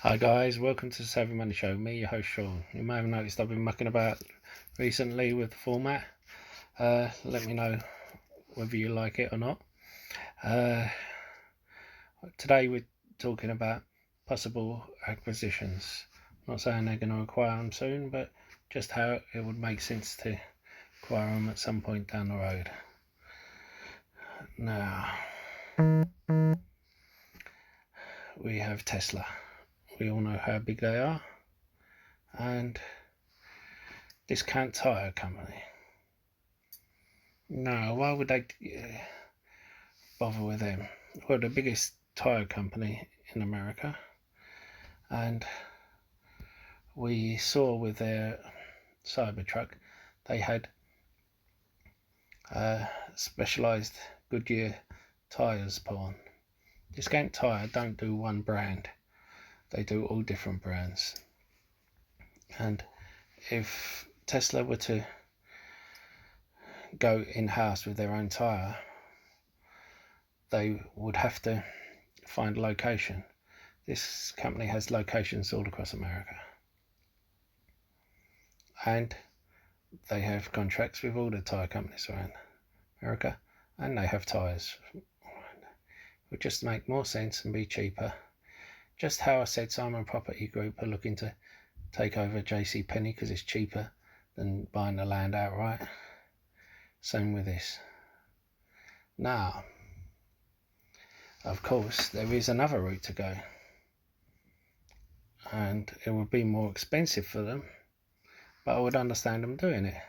Hi guys, welcome to the Saving Money Show. Me, your host Sean. You may have noticed I've been mucking about recently with the format. Let me know whether you like it or not. Today we're talking about possible acquisitions. I'm not saying they're going to acquire them soon, but just how it would make sense to acquire them at some point down the road. Now, we have Tesla. We all know how big they are. And Discount Tire Company. No, why would they bother with them? Well, the biggest tire company in America, and we saw with their Cybertruck they had specialized Goodyear tires put on. Discount Tire don't do one brand, they do all different brands. And if Tesla were to go in-house with their own tire, they would have to find a location. This company has locations all across America, and they have contracts with all the tyre companies around America, and they have tyres. It would just make more sense and be cheaper. Just how I said Simon Property Group are looking to take over JCPenney because it's cheaper than buying the land outright. Same with this. Now, of course, there is another route to go, and it would be more expensive for them, but I would understand them doing it.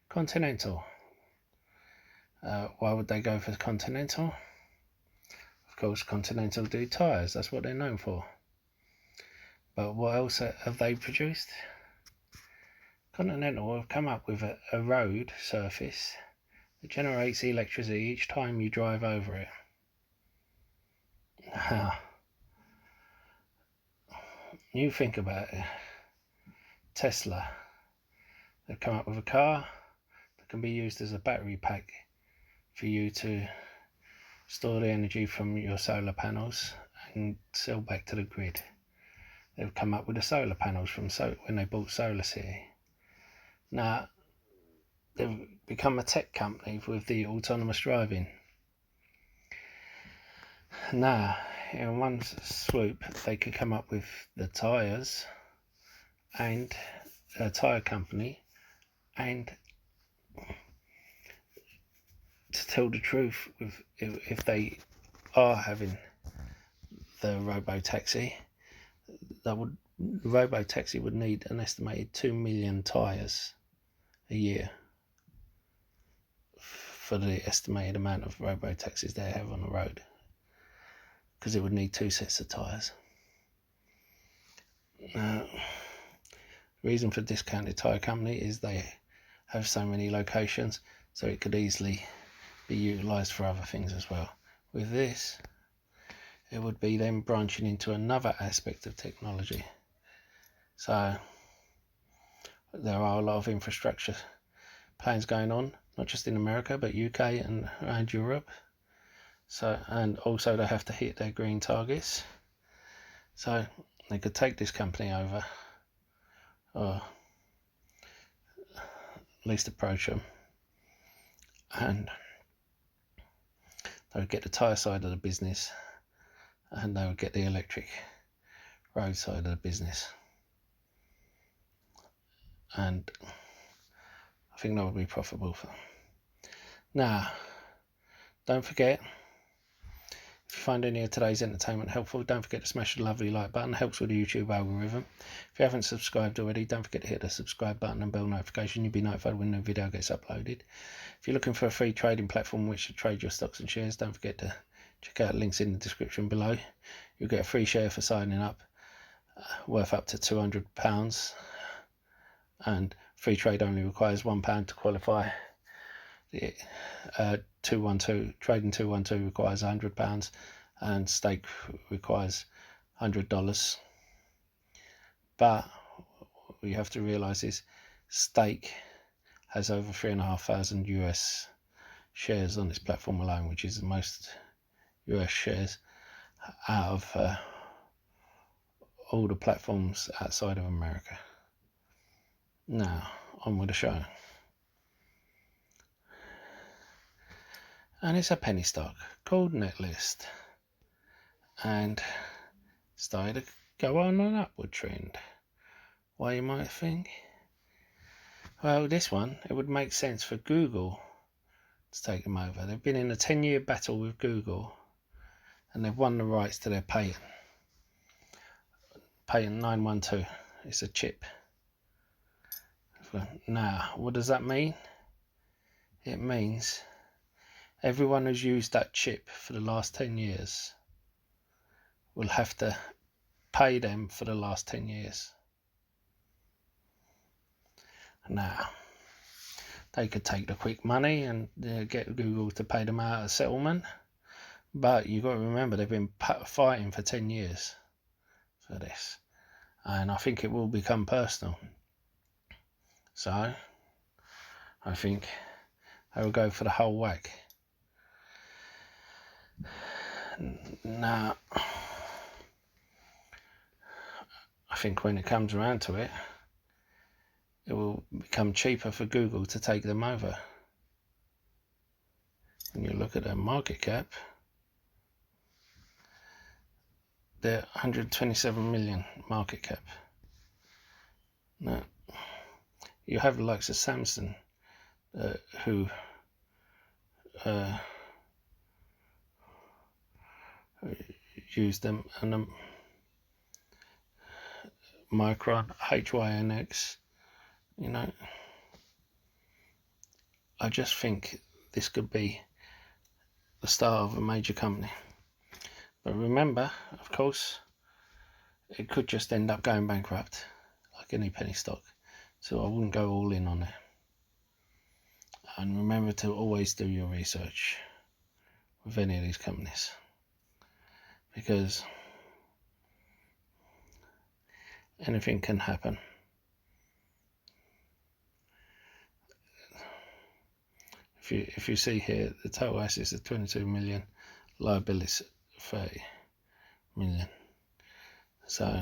Continental. Why would they go for Continental? Of course, Continental do tyres. That's what they're known for. But what else have they produced? Continental have come up with a road surface that generates electricity each time you drive over it. You think about it. Tesla. They've come up with a car that can be used as a battery pack for you to store the energy from your solar panels and sell back to the grid. They've come up with the solar panels from when they bought Solar City. Now, they've become a tech company with the autonomous driving. Now, in one swoop, they could come up with the tyres and a tyre company, and to tell the truth, if they are having the robo-taxi, the robo-taxi would need an estimated 2 million tyres a year for the estimated amount of robo-taxis they have on the road, because it would need 2 sets of tyres. The reason for Discounted Tire Company is they have so many locations, so it could easily be utilised for other things as well. With this, it would be them branching into another aspect of technology. So there are a lot of infrastructure plans going on, not just in America but UK and around Europe. So, and also they have to hit their green targets. So they could take this company over, or at least approach them, and they would get the tyre side of the business, and they would get the electric road side of the business. And I think that would be profitable for them. Now, don't forget, if you find any of today's entertainment helpful, don't forget to smash the lovely like button. It helps with the YouTube algorithm. If you haven't subscribed already, don't forget to hit the subscribe button and bell notification. You'll be notified when a new video gets uploaded. If you're looking for a free trading platform in which to trade your stocks and shares, don't forget to check out links in the description below. You'll get a free share for signing up, worth up to £200, and free trade only requires £1 to qualify. The 212 trading 212 requires £100, and stake requires $100. But what you have to realise is stake has over 3,500 US shares on this platform alone, which is the most US shares out of all the platforms outside of America. Now, on with the show. And it's a penny stock called Netlist, and started to go on an upward trend. Why, you might think? Well, this one, it would make sense for Google to take them over. They've been in a 10-year battle with Google, and they've won the rights to their patent. Patent 912. It's a chip. Now, what does that mean? It means everyone who's used that chip for the last 10 years will have to pay them for the last 10 years. Now, they could take the quick money and get Google to pay them out a settlement, but you've got to remember they've been fighting for 10 years for this, and I think it will become personal. So I think I will go for the whole whack. Now, I think when it comes around to it, it will become cheaper for Google to take them over. When you look at their market cap, they're 127 million market cap. Now, you have the likes of Samsung, who use them, and Micron, HYNX. You know, I just think this could be the start of a major company. But remember, of course, it could just end up going bankrupt, like any penny stock. So I wouldn't go all in on it. And remember to always do your research with any of these companies, because anything can happen. If you see here, the total assets are 22 million, liabilities 30 million. So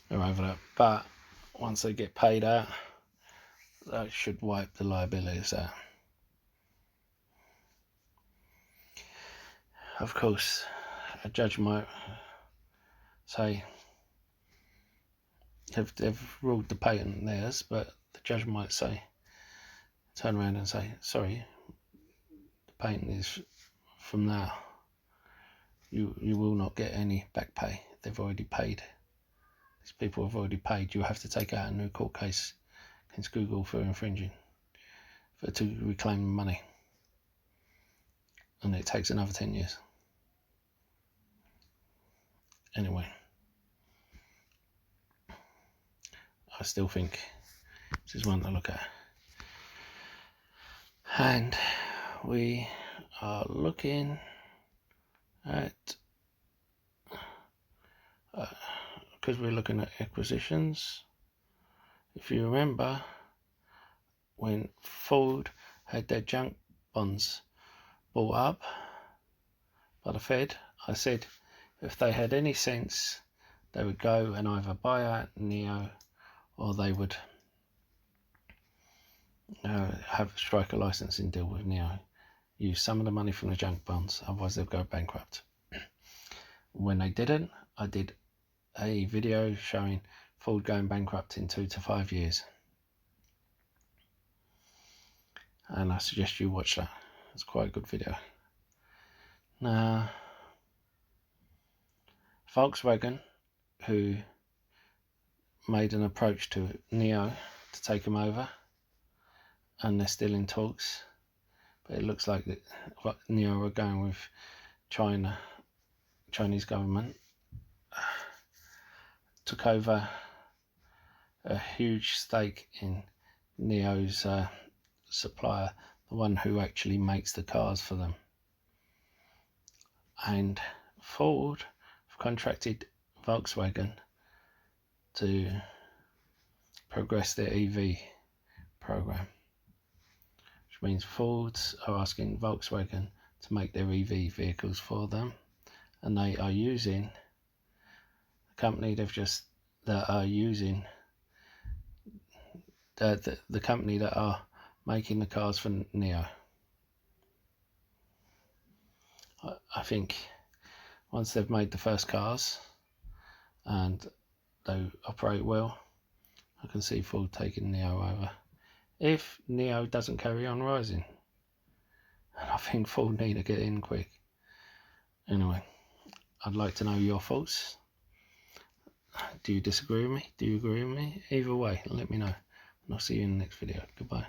they're over that. But once they get paid out, that should wipe the liabilities out. Of course, a judge might say they've ruled the patent theirs, but the judge might turn around and say, sorry, the patent is from now. You will not get any back pay. They've already paid. These people have already paid. You have to take out a new court case against Google for infringing, to reclaim money. And it takes another 10 years. Anyway, I still think this is one to look at. And we are looking at, because we're looking at acquisitions. If you remember, when Ford had their junk bonds bought up by the Fed, I said if they had any sense, they would go and either buy out NEO, or they would strike a licensing deal with NEO, use some of the money from the junk bonds, otherwise they'll go bankrupt. When they didn't, I did a video showing Ford going bankrupt in 2 to 5 years, and I suggest you watch that. It's quite a good video. Now, Volkswagen, who made an approach to NEO to take them over, and they're still in talks, but it looks like that NEO are going with Chinese government, took over a huge stake in NEO's supplier, the one who actually makes the cars for them. And Ford have contracted Volkswagen to progress their EV program, which means Fords are asking Volkswagen to make their EV vehicles for them, and they are using company that are using the company that are making the cars for Neo. I think once they've made the first cars and they operate well, I can see Ford taking Neo over. If Neo doesn't carry on rising, and I think Ford need to get in quick. Anyway, I'd like to know your thoughts. Do you disagree with me? Do you agree with me? Either way, let me know. And I'll see you in the next video. Goodbye.